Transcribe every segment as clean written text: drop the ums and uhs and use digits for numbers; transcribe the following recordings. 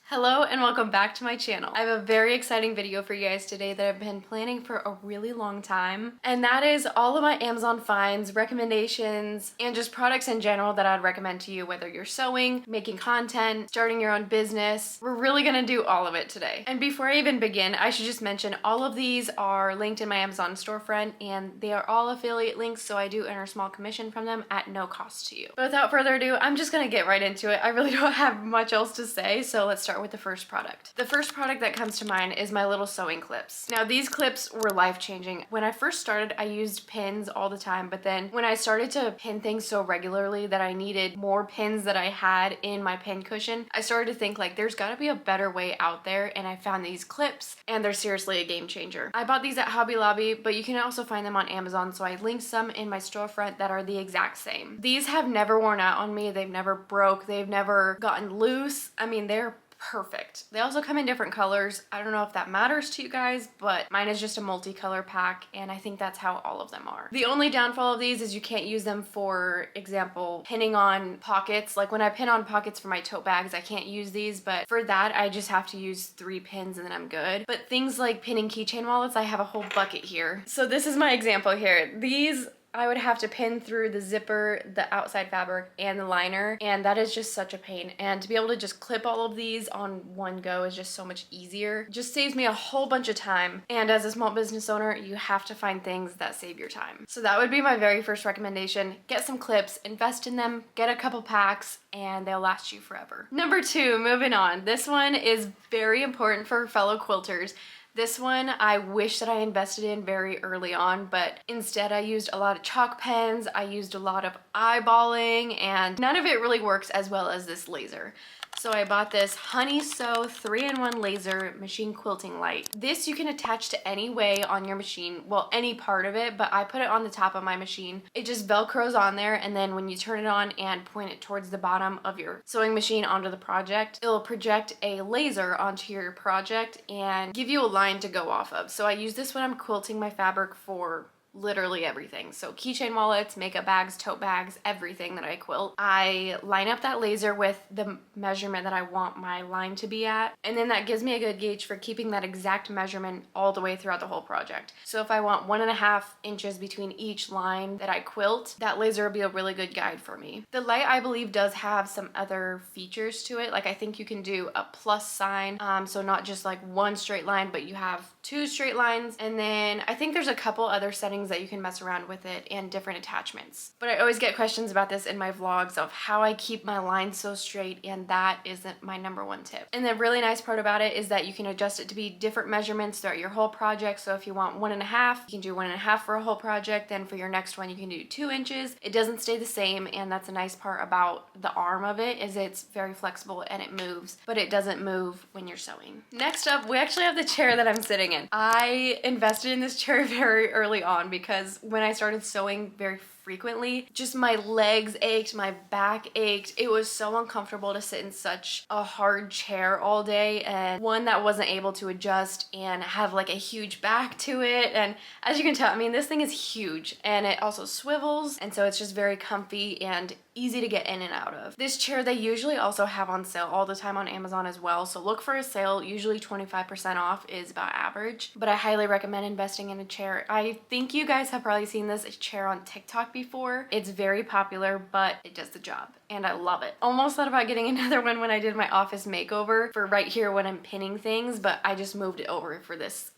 Hello and welcome back to my channel. I have a very exciting video for you guys today that I've been planning for a really long time, and that is all of my Amazon finds, recommendations, and just products in general that I'd recommend to you, whether you're sewing, making content, starting your own business. We're really gonna do all of it today. And before I even begin, I should just mention all of these are linked in my Amazon storefront, and they are all affiliate links, so I do earn a small commission from them at no cost to you. But without further ado, I'm just gonna get right into it. I really don't have much else to say, so let's start with the first product. The first product that comes to mind is my little sewing clips. Now these clips were life-changing. When I first started, I used pins all the time, but then when I started to pin things so regularly that I needed more pins that I had in my pin cushion, I started to think like there's gotta be a better way out there, and I found these clips and they're seriously a game changer. I bought these at Hobby Lobby, but you can also find them on Amazon, so I linked some in my storefront that are the exact same. These have never worn out on me, they've never broke, they've never gotten loose. I mean, they're perfect. They also come in different colors. I don't know if that matters to you guys, but mine is just a multicolor pack, and I think that's how all of them are. The only downfall of these is you can't use them, for example, pinning on pockets. Like when I pin on pockets for my tote bags, I can't use these, but for that I just have to use 3 pins and then I'm good. But things like pinning keychain wallets, I have a whole bucket here. So this is my example here. These I would have to pin through the zipper, the outside fabric, and the liner, and that is just such a pain. And to be able to just clip all of these on one go is just so much easier. It just saves me a whole bunch of time, and as a small business owner, you have to find things that save your time. So that would be my very first recommendation. Get some clips, invest in them, get a couple packs, and they'll last you forever. Number 2, moving on. This one is very important for fellow quilters. This one I wish that I invested in very early on, but instead I used a lot of chalk pens, I used a lot of eyeballing, and none of it really works as well as this laser. So I bought this HoneySew 3-in-1 laser machine quilting light. This you can attach to any way on your machine, well, any part of it, but I put it on the top of my machine. It just velcros on there, and then when you turn it on and point it towards the bottom of your sewing machine onto the project, it'll project a laser onto your project and give you a line to go off of. So I use this when I'm quilting my fabric for literally everything. So keychain wallets, makeup bags, tote bags, everything that I quilt. I line up that laser with the measurement that I want my line to be at, and then that gives me a good gauge for keeping that exact measurement all the way throughout the whole project. So if I want 1.5 inches between each line that I quilt, that laser will be a really good guide for me. The light, I believe, does have some other features to it. Like I think you can do a plus sign, so not just like one straight line, but you have 2 straight lines, and then I think there's a couple other settings that you can mess around with it and different attachments. But I always get questions about this in my vlogs of how I keep my lines so straight, and that isn't my #1 tip. And the really nice part about it is that you can adjust it to be different measurements throughout your whole project. So if you want 1.5, you can do 1.5 for a whole project. Then for your next one, you can do 2 inches. It doesn't stay the same, and that's a nice part about the arm of it, is it's very flexible and it moves, but it doesn't move when you're sewing. Next up, we actually have the chair that I'm sitting in. I invested in this chair very early on because when I started sewing very frequently, just my legs ached, my back ached. It was so uncomfortable to sit in such a hard chair all day, and one that wasn't able to adjust and have like a huge back to it. And as you can tell, I mean, this thing is huge, and it also swivels, and so it's just very comfy and easy to get in and out of. This chair they usually also have on sale all the time on Amazon as well, so look for a sale. Usually 25% off is about average, but I highly recommend investing in a chair. I think you guys have probably seen this chair on TikTok before. It's very popular, but it does the job, and I love it. Almost thought about getting another one when I did my office makeover for right here when I'm pinning things, but I just moved it over for this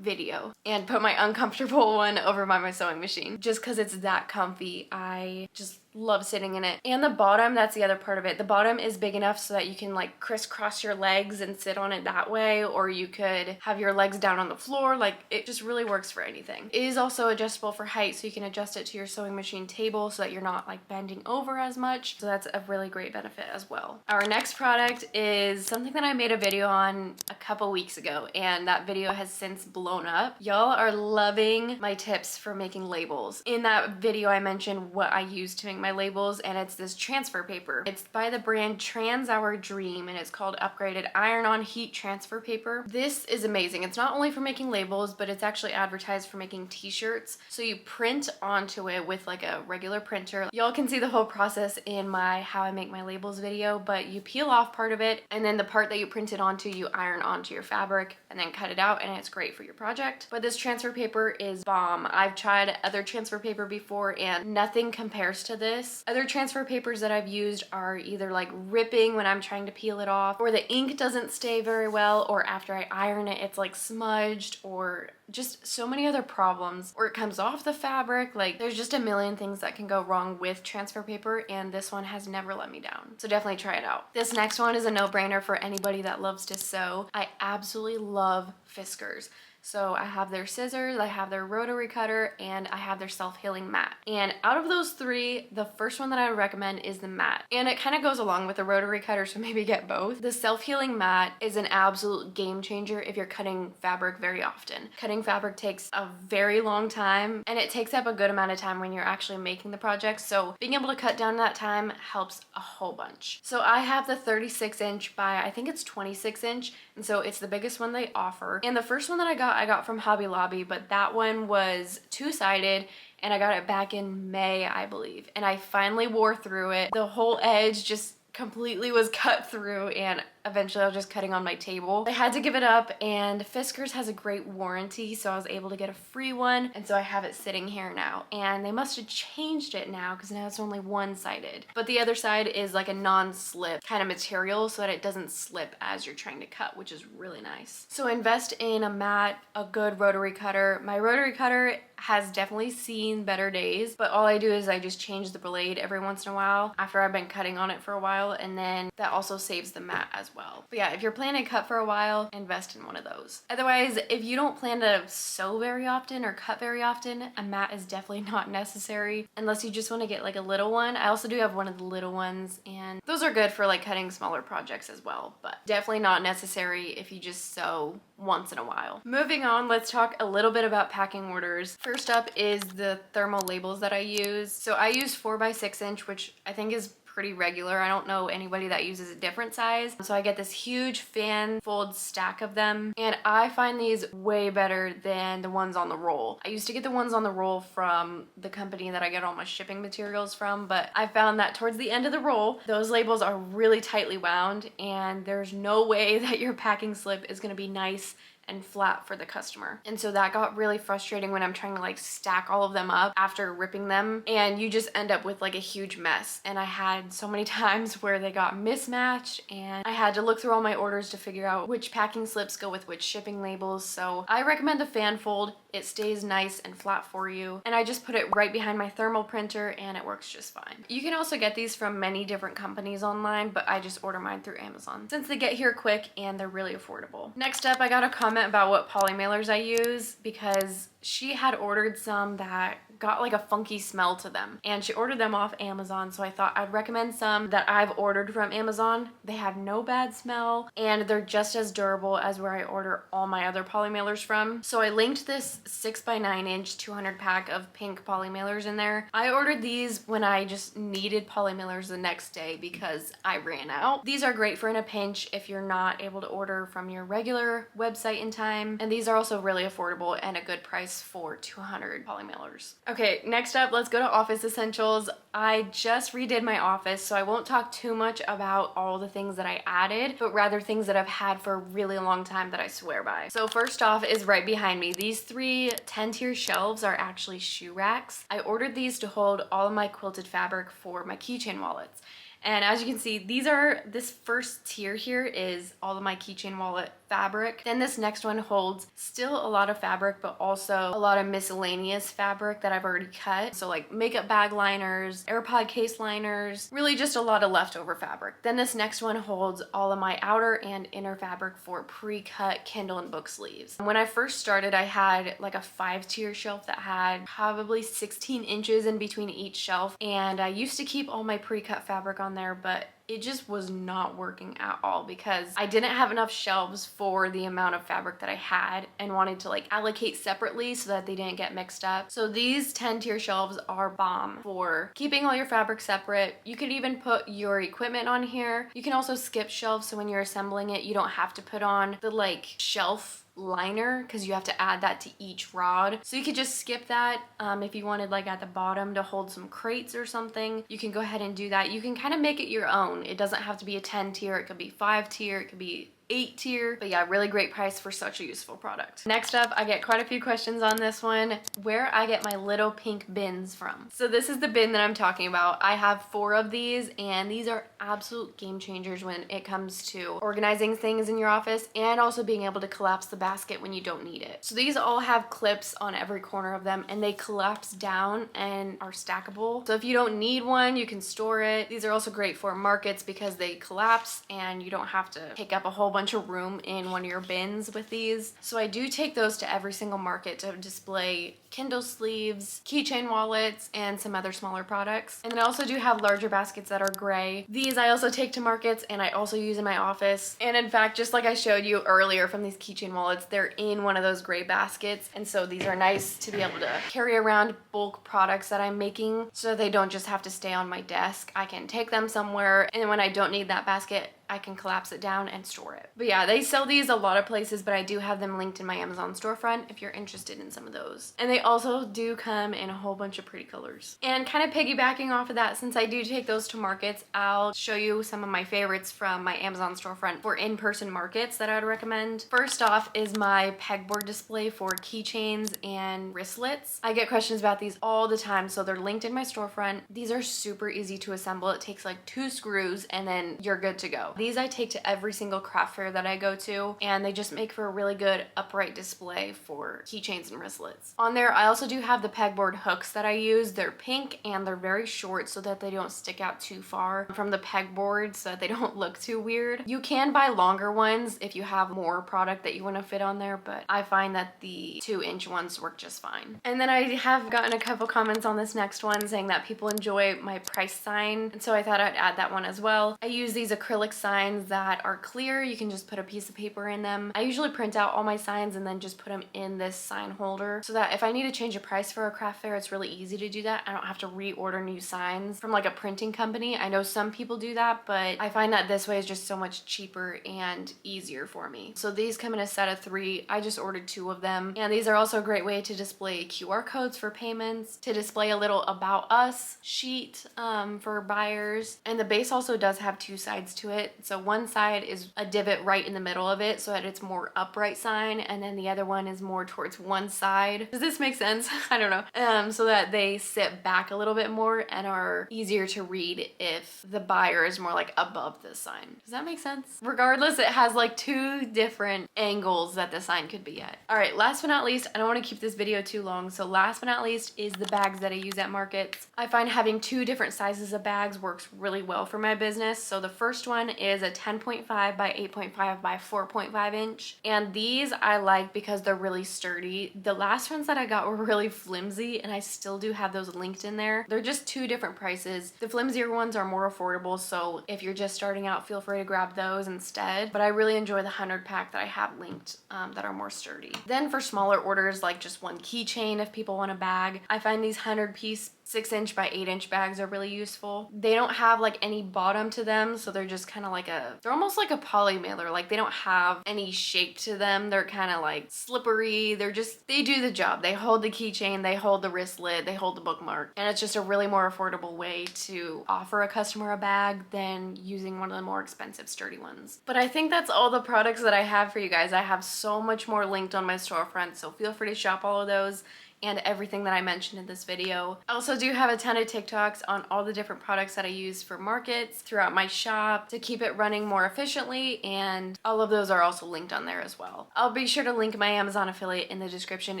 video and put my uncomfortable one over by my sewing machine just because it's that comfy. I just love sitting in it. And the bottom, that's the other part of it. The bottom is big enough so that you can like crisscross your legs and sit on it that way, or you could have your legs down on the floor. Like, it just really works for anything. It is also adjustable for height, so you can adjust it to your sewing machine table so that you're not like bending over as much. So that's a really great benefit as well. Our next product is something that I made a video on a couple weeks ago, and that video has since blown up. Y'all are loving my tips for making labels. In that video I mentioned what I use to make my labels, and it's this transfer paper. It's by the brand Trans Our Dream, and it's called Upgraded Iron-On Heat Transfer Paper. This is amazing. It's not only for making labels, but it's actually advertised for making t-shirts. So you print onto it with like a regular printer. Y'all can see the whole process in my my how I make my labels video, but you peel off part of it and then the part that you printed onto you iron onto your fabric and then cut it out, and it's great for your project. But this transfer paper is bomb. I've tried other transfer paper before and nothing compares to this. Other transfer papers that I've used are either like ripping when I'm trying to peel it off, or the ink doesn't stay very well, or after I iron it it's like smudged, or just so many other problems, or it comes off the fabric. Like, there's just a million things that can go wrong with transfer paper, and this one has never let me down. So definitely try it out. This next one is a no-brainer for anybody that loves to sew. I absolutely love Fiskars. So I have their scissors, I have their rotary cutter, and I have their self-healing mat. And out of those three, the first one that I would recommend is the mat. And it kind of goes along with the rotary cutter, so maybe get both. The self-healing mat is an absolute game changer if you're cutting fabric very often. Cutting fabric takes a very long time, and it takes up a good amount of time when you're actually making the project. So being able to cut down that time helps a whole bunch. So I have the 36 inch by, I think it's 26 inch, and so it's the biggest one they offer. And the first one that I got from Hobby Lobby, but that one was two-sided, and I got it back in May, I believe. And I finally wore through it. The whole edge just completely was cut through, and eventually I was just cutting on my table. I had to give it up, and Fiskars has a great warranty, so I was able to get a free one, and so I have it sitting here now. And they must have changed it now because now it's only one-sided. But the other side is like a non-slip kind of material so that it doesn't slip as you're trying to cut, which is really nice. So invest in a mat, a good rotary cutter. My rotary cutter has definitely seen better days, but all I do is I just change the blade every once in a while after I've been cutting on it for a while, and then that also saves the mat as well. But yeah, if you're planning to cut for a while, invest in one of those. Otherwise, if you don't plan to sew very often or cut very often, a mat is definitely not necessary unless you just want to get like a little one. I also do have one of the little ones, and those are good for like cutting smaller projects as well, but definitely not necessary if you just sew once in a while. Moving on, let's talk a little bit about packing orders. First up is the thermal labels that I use. So I use 4x6 inch, which I think is pretty regular. I don't know anybody that uses a different size. So I get this huge fan fold stack of them, and I find these way better than the ones on the roll. I used to get the ones on the roll from the company that I get all my shipping materials from, but I found that towards the end of the roll, those labels are really tightly wound, and there's no way that your packing slip is gonna be nice and flat for the customer. And so that got really frustrating when I'm trying to like stack all of them up after ripping them, and you just end up with like a huge mess. And I had so many times where they got mismatched, and I had to look through all my orders to figure out which packing slips go with which shipping labels. So I recommend the fan fold. It stays nice and flat for you, and I just put it right behind my thermal printer, and it works just fine. You can also get these from many different companies online, but I just order mine through Amazon since they get here quick and they're really affordable. Next up, I got a comment about what polymailers I use, because she had ordered some that got like a funky smell to them, and she ordered them off Amazon, so I thought I'd recommend some that I've ordered from Amazon. They have no bad smell, and they're just as durable as where I order all my other polymailers from. So I linked this 6x9 inch 200 pack of pink polymailers in there. I ordered these when I just needed polymailers the next day because I ran out. These are great for in a pinch if you're not able to order from your regular website in time, and these are also really affordable and a good price for 200 polymailers. Okay, next up, let's go to office essentials. I just redid my office, so I won't talk too much about all the things that I added, but rather things that I've had for a really long time that I swear by. So first off is right behind me. These three 10-tier shelves are actually shoe racks. I ordered these to hold all of my quilted fabric for my keychain wallets. And as you can see, this first tier here is all of my keychain wallet fabric. Then this next one holds still a lot of fabric, but also a lot of miscellaneous fabric that I've already cut. So like makeup bag liners, AirPod case liners, really just a lot of leftover fabric. Then this next one holds all of my outer and inner fabric for pre-cut Kindle and book sleeves. When I first started, I had like a 5-tier shelf that had probably 16 inches in between each shelf. And I used to keep all my pre-cut fabric on there, but it just was not working at all because I didn't have enough shelves for the amount of fabric that I had and wanted to like allocate separately so that they didn't get mixed up. So these 10-tier shelves are bomb for keeping all your fabric separate. You could even put your equipment on here. You can also skip shelves, so when you're assembling it, you don't have to put on the like shelf liner because you have to add that to each rod. So you could just skip that. If you wanted like at the bottom to hold some crates or something, you can go ahead and do that. You can kind of make it your own. It doesn't have to be a 10-tier, it could be 5-tier, it could be 8-tier, but yeah, really great price for such a useful product. Next up, I get quite a few questions on this one, where I get my little pink bins from. So this is the bin that I'm talking about. I have 4 of these, and these are absolute game changers when it comes to organizing things in your office and also being able to collapse the basket when you don't need it. So these all have clips on every corner of them, and they collapse down and are stackable. So if you don't need one, you can store it. These are also great for markets because they collapse and you don't have to take up a whole bunch of room in one of your bins with these. So I do take those to every single market to display Kindle sleeves, keychain wallets, and some other smaller products. And then I also do have larger baskets that are gray. These I also take to markets and I also use in my office. And in fact, just like I showed you earlier from these keychain wallets, they're in one of those gray baskets. And so these are nice to be able to carry around bulk products that I'm making so they don't just have to stay on my desk. I can take them somewhere, and when I don't need that basket, I can collapse it down and store it. But yeah, they sell these a lot of places, but I do have them linked in my Amazon storefront if you're interested in some of those. And they also do come in a whole bunch of pretty colors. And kind of piggybacking off of that, since I do take those to markets, I'll show you some of my favorites from my Amazon storefront for in-person markets that I would recommend. First off is my Pegboard Display for keychains and wristlets. I get questions about these all the time, so they're linked in my storefront. These are super easy to assemble. It takes like 2 screws and then you're good to go. These I take to every single craft fair that I go to, and they just make for a really good upright display for keychains and wristlets. On there, I also do have the pegboard hooks that I use. They're pink and they're very short so that they don't stick out too far from the pegboard so that they don't look too weird. You can buy longer ones if you have more product that you want to fit on there, but I find that the 2-inch ones work just fine. And then I have gotten a couple comments on this next one saying that people enjoy my price sign, and so I thought I'd add that one as well. I use these acrylic signs that are clear. You can just put a piece of paper in them. I usually print out all my signs and then just put them in this sign holder so that if I need to change a price for a craft fair, it's really easy to do that. I don't have to reorder new signs from like a printing company. I know some people do that, but I find that this way is just so much cheaper and easier for me. So these come in a set of 3. I just ordered 2 of them, and these are also a great way to display QR codes for payments, to display a little about us sheet for buyers. And the base also does have 2 sides to it. So one side is a divot right in the middle of it so that it's more upright sign, and then the other one is more towards one side. Does this make sense? I don't know. So that they sit back a little bit more and are easier to read if the buyer is more like above the sign. Does that make sense? Regardless, it has like 2 different angles that the sign could be at. All right, last but not least, I don't want to keep this video too long, so last but not least is the bags that I use at markets. I find having 2 different sizes of bags works really well for my business. So the first one is a 10.5 by 8.5 by 4.5 inch, and these I like because they're really sturdy. The last ones that I got were really flimsy, and I still do have those linked in there. They're just 2 different prices. The flimsier ones are more affordable, so if you're just starting out, feel free to grab those instead, but I really enjoy the 100 pack that I have linked that are more sturdy. Then for smaller orders, like just 1 keychain if people want a bag, I find these 100-piece 6-inch by 8-inch bags are really useful. They don't have like any bottom to them, so they're just kind of like they're almost like a Polymailer. Like they don't have any shape to them. They're kind of like slippery. They do the job. They hold the keychain, they hold the wristlet, they hold the bookmark, and it's just a really more affordable way to offer a customer a bag than using one of the more expensive sturdy ones. But I think that's all the products that I have for you guys. I have so much more linked on my storefront, so feel free to shop all of those and everything that I mentioned in this video. I also do have a ton of TikToks on all the different products that I use for markets throughout my shop to keep it running more efficiently, and all of those are also linked on there as well. I'll be sure to link my Amazon affiliate in the description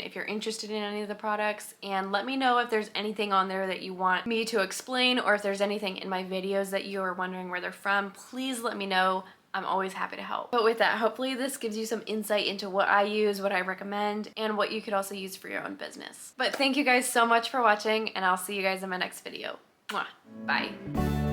if you're interested in any of the products, and let me know if there's anything on there that you want me to explain, or if there's anything in my videos that you are wondering where they're from. Please let me know. I'm always happy to help. But with that, hopefully this gives you some insight into what I use, what I recommend, and what you could also use for your own business. But thank you guys so much for watching, and I'll see you guys in my next video. Mwah. Bye.